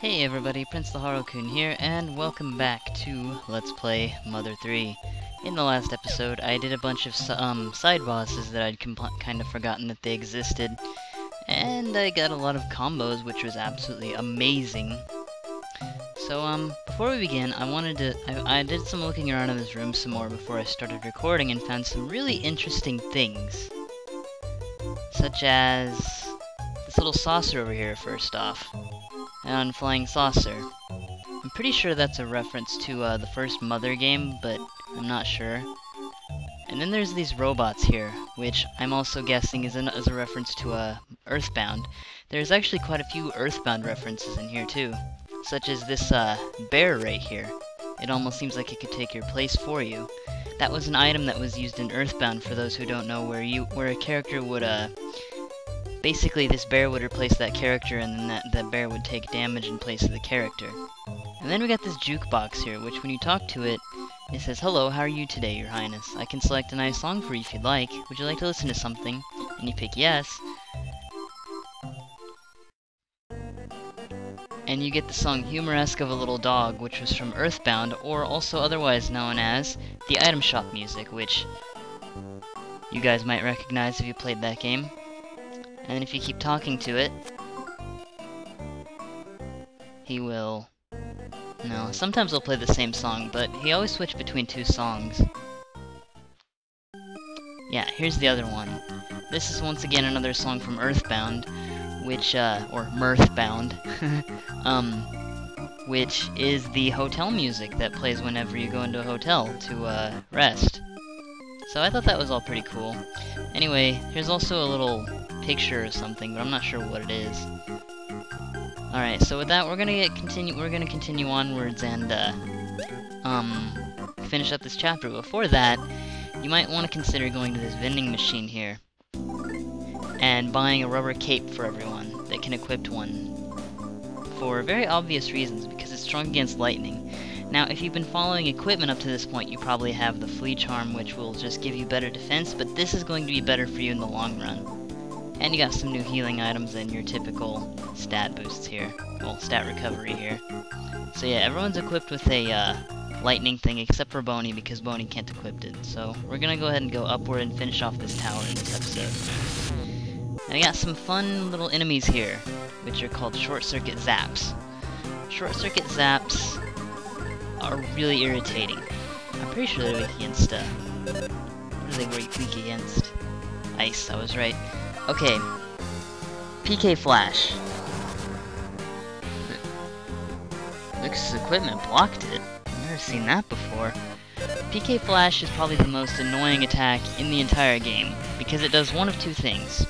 Hey everybody, Prince the Harokun here, and welcome back to Let's Play Mother 3. In the last episode, I did a bunch of side bosses that I'd kind of forgotten that they existed, and I got a lot of combos, which was absolutely amazing. So, before we begin, I did some looking around in this room some more before I started recording and found some really interesting things. Such as this little saucer over here, first off. An flying saucer. I'm pretty sure that's a reference to the first Mother game, but I'm not sure. And then there's these robots here, which I'm also guessing is a reference to Earthbound. There's actually quite a few Earthbound references in here too, such as this bear right here. It almost seems like it could take your place for you. That was an item that was used in Earthbound, for those who don't know, where a character would basically, this bear would replace that character, and then that bear would take damage in place of the character. And then we got this jukebox here, which when you talk to it, it says, "Hello, how are you today, your highness? I can select a nice song for you if you'd like. Would you like to listen to something?" And you pick yes. And you get the song Humoresque of a Little Dog, which was from Earthbound, or also otherwise known as the item shop music, which you guys might recognize if you played that game. And then if you keep talking to it, he will... No, sometimes he'll play the same song, but he always switches between two songs. Yeah, here's the other one. This is once again another song from Earthbound, which, or Mirthbound, which is the hotel music that plays whenever you go into a hotel to, rest. So I thought that was all pretty cool. Anyway, here's also a little picture or something, but I'm not sure what it is. Alright, so with that, we're gonna continue onwards and, finish up this chapter. Before that, you might want to consider going to this vending machine here and buying a rubber cape for everyone that can equip one. For very obvious reasons, because it's strong against lightning. Now, if you've been following equipment up to this point, you probably have the Flea Charm, which will just give you better defense, but this is going to be better for you in the long run. And you got some new healing items and your typical stat boosts here. Well, stat recovery here. So yeah, everyone's equipped with a lightning thing except for Boney, because Boney can't equip it. So we're gonna go ahead and go upward and finish off this tower in this episode. And I got some fun little enemies here, which are called Short Circuit Zaps. Short Circuit Zaps are really irritating. I'm pretty sure they're weak against, what are they weak against? Ice, I was right. Okay, PK Flash. Lucas' equipment blocked it. I've never seen that before. PK Flash is probably the most annoying attack in the entire game, because it does one of two things.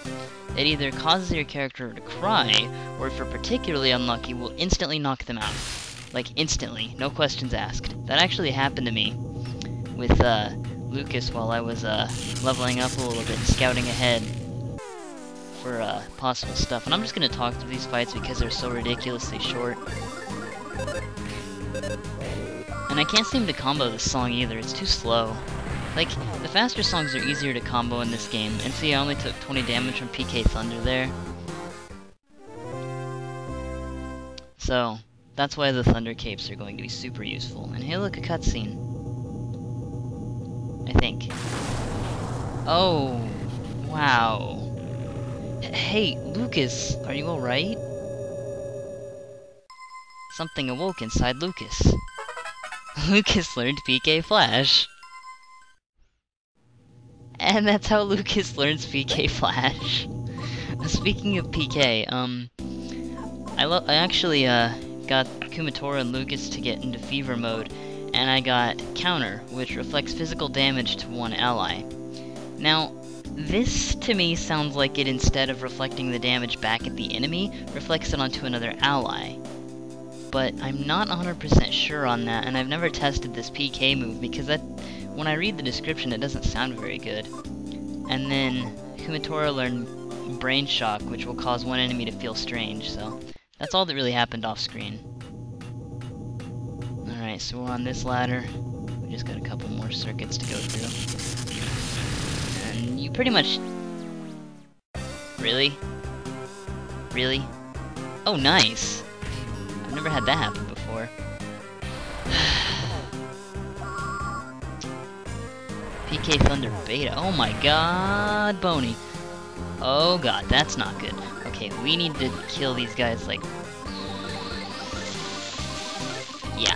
It either causes your character to cry, or if you're particularly unlucky, will instantly knock them out. Like, instantly, no questions asked. That actually happened to me with Lucas while I was leveling up a little bit and scouting ahead for possible stuff. And I'm just gonna talk through these fights because they're so ridiculously short. And I can't seem to combo this song either, it's too slow. Like, the faster songs are easier to combo in this game, and see, I only took 20 damage from PK Thunder there. So, that's why the Thunder Capes are going to be super useful. And hey, look, a cutscene. I think. Oh, wow. Hey, Lucas, are you alright? Something awoke inside Lucas. Lucas learned PK Flash. And that's how Lucas learns PK Flash. Speaking of PK, I actually, got Kumatora and Lucas to get into Fever Mode, and I got Counter, which reflects physical damage to one ally. Now, this, to me, sounds like it, instead of reflecting the damage back at the enemy, reflects it onto another ally. But I'm not 100% sure on that, and I've never tested this PK move, because when I read the description, it doesn't sound very good. And then, Kumatora learned Brain Shock, which will cause one enemy to feel strange, so that's all that really happened off-screen. Alright, so we're on this ladder. We just got a couple more circuits to go through. And you pretty much... Really? Really? Oh, nice! I've never had that happen before. PK Thunder Beta. Oh my god, Boney. Oh god, that's not good. Okay, we need to kill these guys, like... Yeah.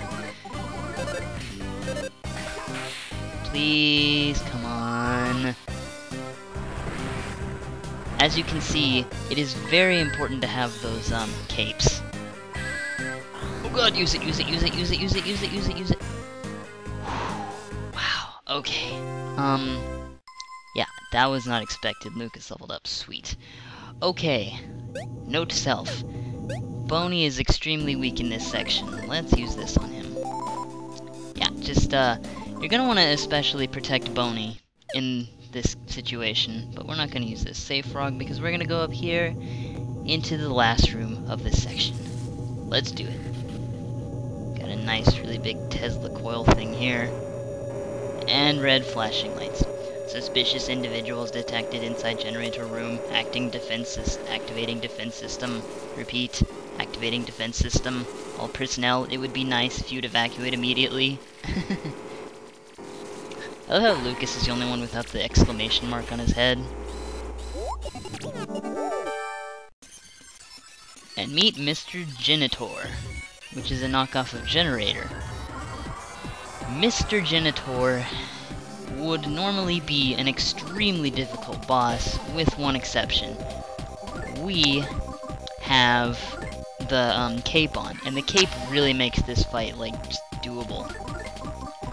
Please, come on. As you can see, it is very important to have those, capes. Oh god, use it, use it, use it, use it, use it, use it, use it, use it. Wow, okay. Yeah, that was not expected. Lucas leveled up, sweet. Okay, note to self. Boney is extremely weak in this section. Let's use this on him. Yeah, just, you're gonna want to especially protect Boney in this situation, but we're not gonna use this safe frog because we're gonna go up here into the last room of this section. Let's do it. Got a nice, really big Tesla coil thing here. And red flashing lights. Suspicious individuals detected inside generator room. Activating defense system. Repeat. Activating defense system. All personnel, it would be nice if you'd evacuate immediately. I love how Lucas is the only one without the exclamation mark on his head. And meet Mr. Genitor, which is a knockoff of Generator. Mr. Genitor would normally be an extremely difficult boss, with one exception. We have the cape on, and the cape really makes this fight, like, just doable.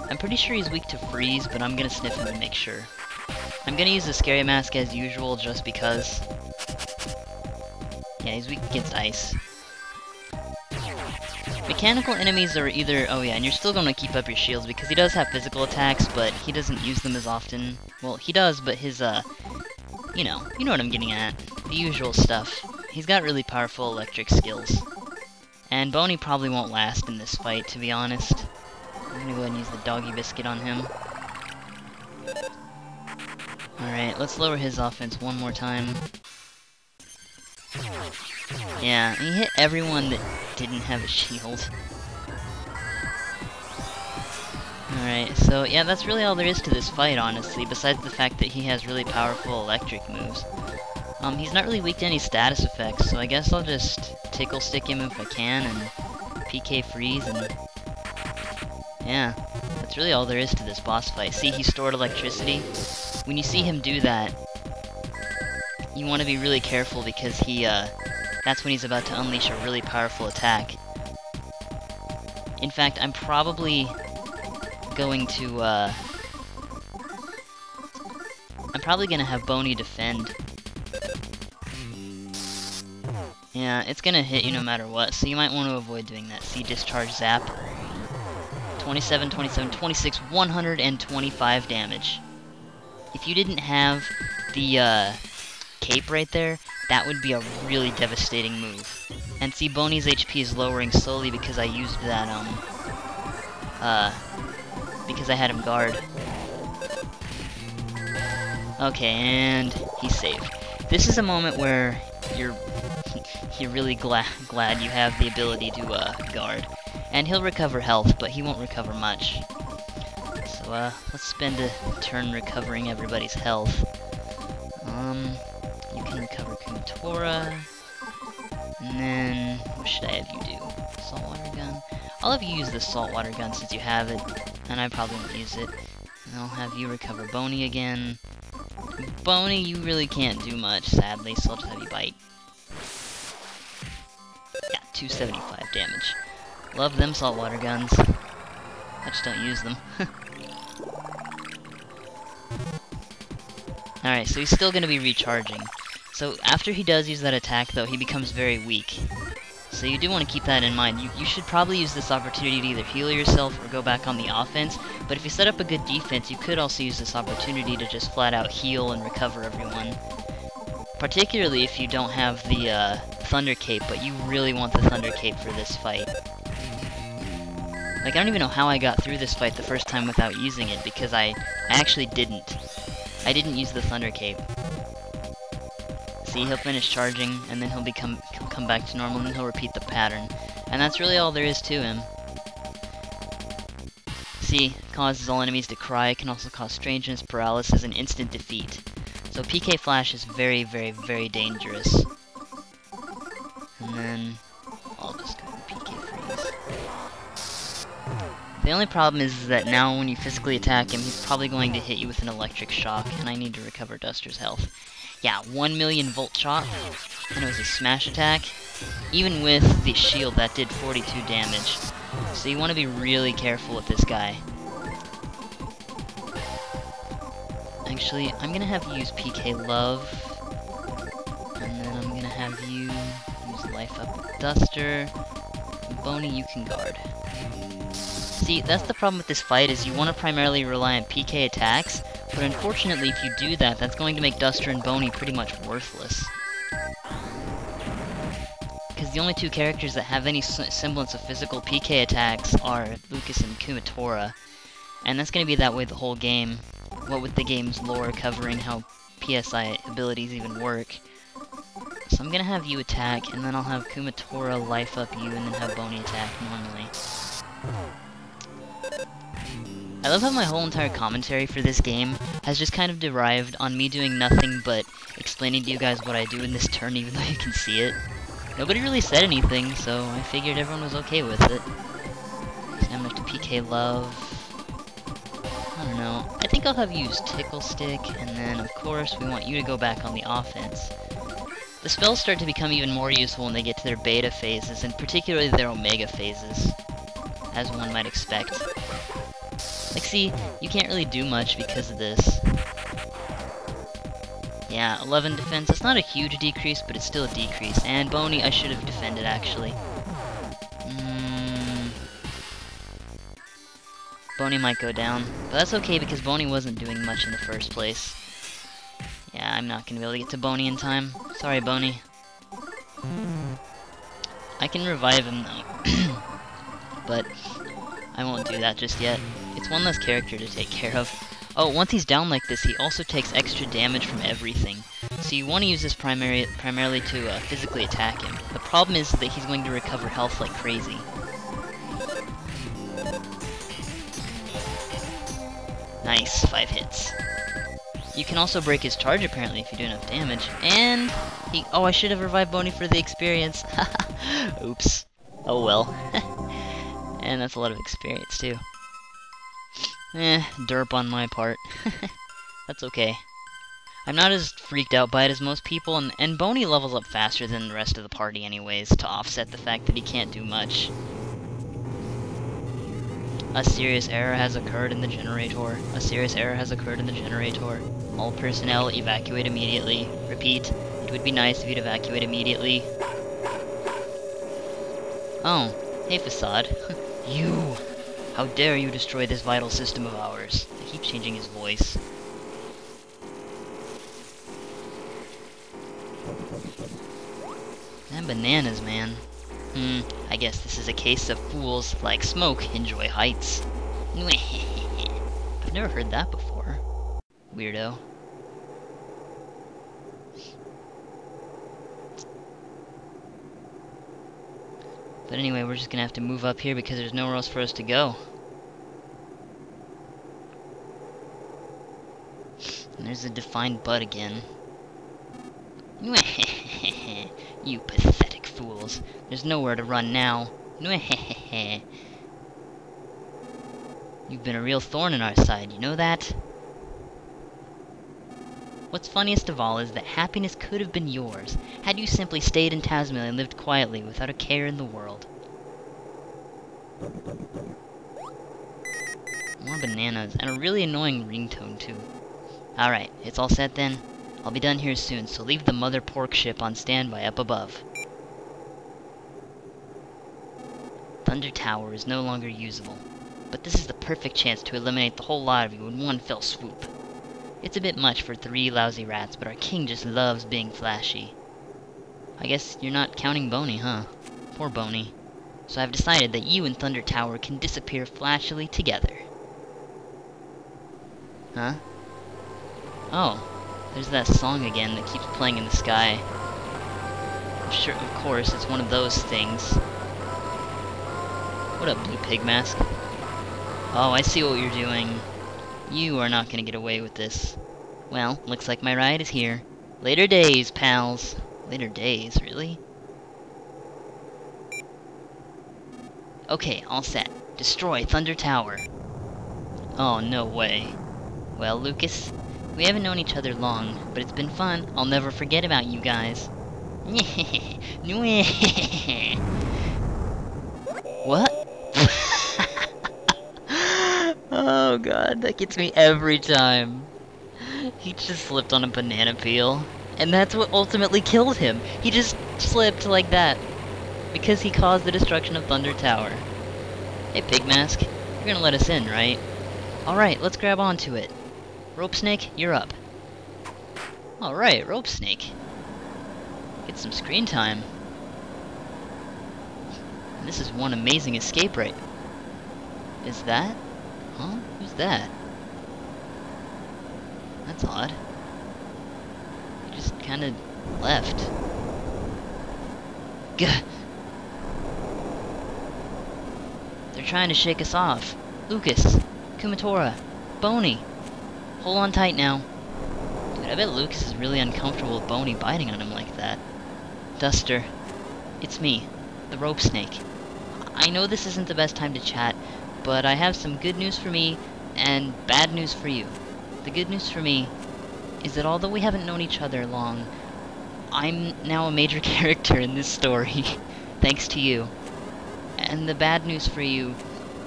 I'm pretty sure he's weak to freeze, but I'm gonna sniff him to make sure. I'm gonna use the scary mask as usual, just because. Yeah, he's weak against ice. Mechanical enemies are either... Oh yeah, and you're still gonna keep up your shields, because he does have physical attacks, but he doesn't use them as often. Well, he does, but his, you know what I'm getting at. The usual stuff. He's got really powerful electric skills. And Boney probably won't last in this fight, to be honest. I'm gonna go ahead and use the doggy biscuit on him. Alright, let's lower his offense one more time. Yeah, and he hit everyone that didn't have a shield. Alright, so yeah, that's really all there is to this fight, honestly, besides the fact that he has really powerful electric moves. He's not really weak to any status effects, so I guess I'll just tickle stick him if I can, and PK freeze, and... yeah, that's really all there is to this boss fight. See, he stored electricity. When you see him do that, you want to be really careful because he, that's when he's about to unleash a really powerful attack. In fact, I'm probably going to, I'm probably gonna have Boney defend. Yeah, it's gonna hit you no matter what, so you might want to avoid doing that. See, discharge zap. 27, 27, 26, 125 damage. If you didn't have the, cape right there, that would be a really devastating move. And see, Boney's HP is lowering slowly because I used that, because I had him guard. Okay, and he's saved. This is a moment where you're really glad you have the ability to, guard. And he'll recover health, but he won't recover much. So, let's spend a turn recovering everybody's health. You can recover Kumatora. And then, what should I have you do? Saltwater gun? I'll have you use the saltwater gun since you have it, and I probably won't use it. And I'll have you recover Boney again. Boney, you really can't do much, sadly, so I'll just have you bite. Yeah, 275 damage. Love them saltwater guns. I just don't use them. Alright, so he's still gonna be recharging. So after he does use that attack, though, he becomes very weak. So you do want to keep that in mind. You should probably use this opportunity to either heal yourself or go back on the offense, but if you set up a good defense, you could also use this opportunity to just flat out heal and recover everyone. Particularly if you don't have the Thunder Cape, but you really want the Thunder Cape for this fight. Like, I don't even know how I got through this fight the first time without using it, because I actually didn't. I didn't use the Thunder Cape. See, he'll finish charging, and then he'll come back to normal, and then he'll repeat the pattern. And that's really all there is to him. See, causes all enemies to cry, can also cause strangeness, paralysis, and instant defeat. So PK Flash is very, very, very dangerous. And then I'll just go to PK Freeze. The only problem is that now when you physically attack him, he's probably going to hit you with an electric shock, and I need to recover Duster's health. Yeah, 1 million volt shock, and it was a smash attack. Even with the shield, that did 42 damage. So you want to be really careful with this guy. Actually, I'm gonna have you use PK Love, and then I'm gonna have you use Life Up with Duster. Boney, you can guard. See, that's the problem with this fight, is you want to primarily rely on PK attacks, but unfortunately if you do that, that's going to make Duster and Boney pretty much worthless. Because the only two characters that have any semblance of physical PK attacks are Lucas and Kumatora, and that's going to be that way the whole game. What with the game's lore covering how PSI abilities even work. So I'm going to have you attack, and then I'll have Kumatora life up you, and then have Boney attack normally. I love how my whole entire commentary for this game has just kind of derived on me doing nothing but explaining to you guys what I do in this turn, even though you can see it. Nobody really said anything, so I figured everyone was okay with it. So I'm going to PK Love. I don't know. I think I'll have you use Tickle Stick, and then, of course, we want you to go back on the offense. The spells start to become even more useful when they get to their beta phases, and particularly their omega phases, as one might expect. Like, see, you can't really do much because of this. Yeah, 11 defense. It's not a huge decrease, but it's still a decrease. And Boney, I should have defended, actually. Boney might go down. But that's okay, because Boney wasn't doing much in the first place. Yeah, I'm not going to be able to get to Boney in time. Sorry, Boney. I can revive him, though. But I won't do that just yet. It's one less character to take care of. Oh, once he's down like this, he also takes extra damage from everything. So you want to use this primarily to physically attack him. The problem is that he's going to recover health like crazy. Nice, 5 hits. You can also break his charge apparently if you do enough damage. And he... Oh, I should have revived Boney for the experience. Oops. Oh well. And that's a lot of experience too. Derp on my part. That's okay. I'm not as freaked out by it as most people, and Boney levels up faster than the rest of the party anyways, to offset the fact that he can't do much. A serious error has occurred in the generator. A serious error has occurred in the generator. All personnel evacuate immediately. Repeat, it would be nice if you'd evacuate immediately. Oh, hey Facade. You! How dare you destroy this vital system of ours? I keep changing his voice. And bananas, man. I guess this is a case of fools like smoke enjoy heights. I've never heard that before. Weirdo. But anyway, we're just gonna have to move up here because there's nowhere else for us to go. And there's a defined butt again. You pathetic fools. There's nowhere to run now. You've been a real thorn in our side, you know that? What's funniest of all is that happiness could have been yours, had you simply stayed in Tasmania and lived quietly without a care in the world. More bananas, and a really annoying ringtone too. Alright, it's all set then. I'll be done here soon, so leave the mother pork ship on standby up above. Thunder Tower is no longer usable, but this is the perfect chance to eliminate the whole lot of you in one fell swoop. It's a bit much for 3 lousy rats, but our king just loves being flashy. I guess you're not counting Boney, huh? Poor Boney. So I've decided that you and Thunder Tower can disappear flashily together. Huh? Oh, there's that song again that keeps playing in the sky. I'm sure, of course, it's one of those things. What up, Blue Pig Mask? Oh, I see what you're doing. You are not gonna get away with this. Well, looks like my ride is here. Later days, pals. Later days, really? Okay, all set. Destroy Thunder Tower. Oh, no way. Well, Lucas, we haven't known each other long, but it's been fun. I'll never forget about you guys. What? Oh god, that gets me every time. He just slipped on a banana peel. And that's what ultimately killed him. He just slipped like that. Because he caused the destruction of Thunder Tower. Hey, Pig Mask. You're gonna let us in, right? Alright, let's grab onto it. Rope Snake, you're up. Alright, Rope Snake. Get some screen time. And this is one amazing escape right. Is that? Huh? Who's that? That's odd. He just kinda left. Gah! They're trying to shake us off. Lucas, Kumatora, Boney. Hold on tight now. Dude, I bet Lucas is really uncomfortable with Boney biting on him like that. Duster, it's me, the Rope Snake. I know this isn't the best time to chat, but I have some good news for me and bad news for you. The good news for me is that although we haven't known each other long, I'm now a major character in this story, thanks to you. And the bad news for you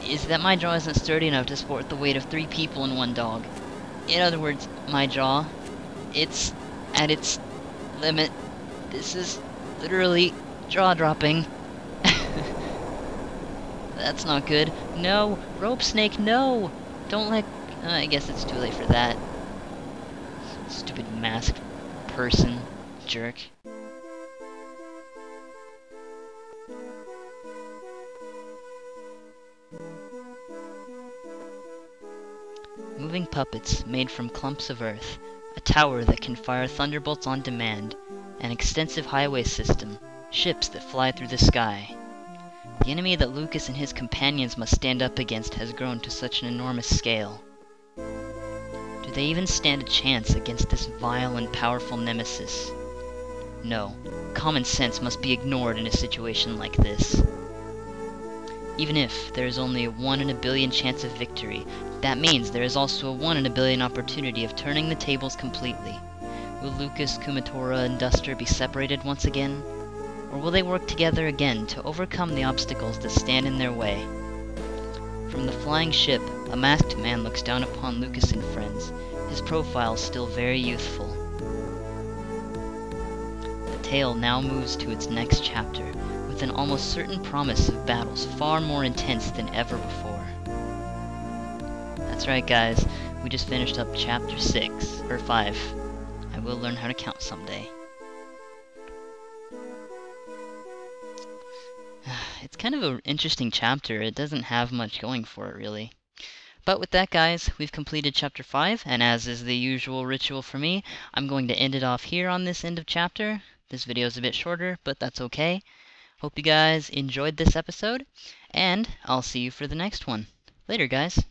is that my jaw isn't sturdy enough to support the weight of 3 people and 1 dog. In other words, my jaw, it's at its limit. This is literally jaw-dropping. That's not good. No! Rope Snake, no! Don't let... I guess it's too late for that. Stupid masked person. Jerk. Moving puppets made from clumps of earth, a tower that can fire thunderbolts on demand, an extensive highway system, ships that fly through the sky. The enemy that Lucas and his companions must stand up against has grown to such an enormous scale. Do they even stand a chance against this vile and powerful nemesis? No, common sense must be ignored in a situation like this. Even if there is only a 1 in a billion chance of victory, that means there is also a 1 in a billion opportunity of turning the tables completely. Will Lucas, Kumatora, and Duster be separated once again? Or will they work together again to overcome the obstacles that stand in their way? From the flying ship, a masked man looks down upon Lucas and friends, his profile still very youthful. The tale now moves to its next chapter, with an almost certain promise of battles far more intense than ever before. That's right, guys, we just finished up chapter 6, or 5. I will learn how to count someday. It's kind of an interesting chapter. It doesn't have much going for it, really. But with that, guys, we've completed chapter 5, and as is the usual ritual for me, I'm going to end it off here on this end of chapter. This video is a bit shorter, but that's okay. Hope you guys enjoyed this episode, and I'll see you for the next one. Later, guys.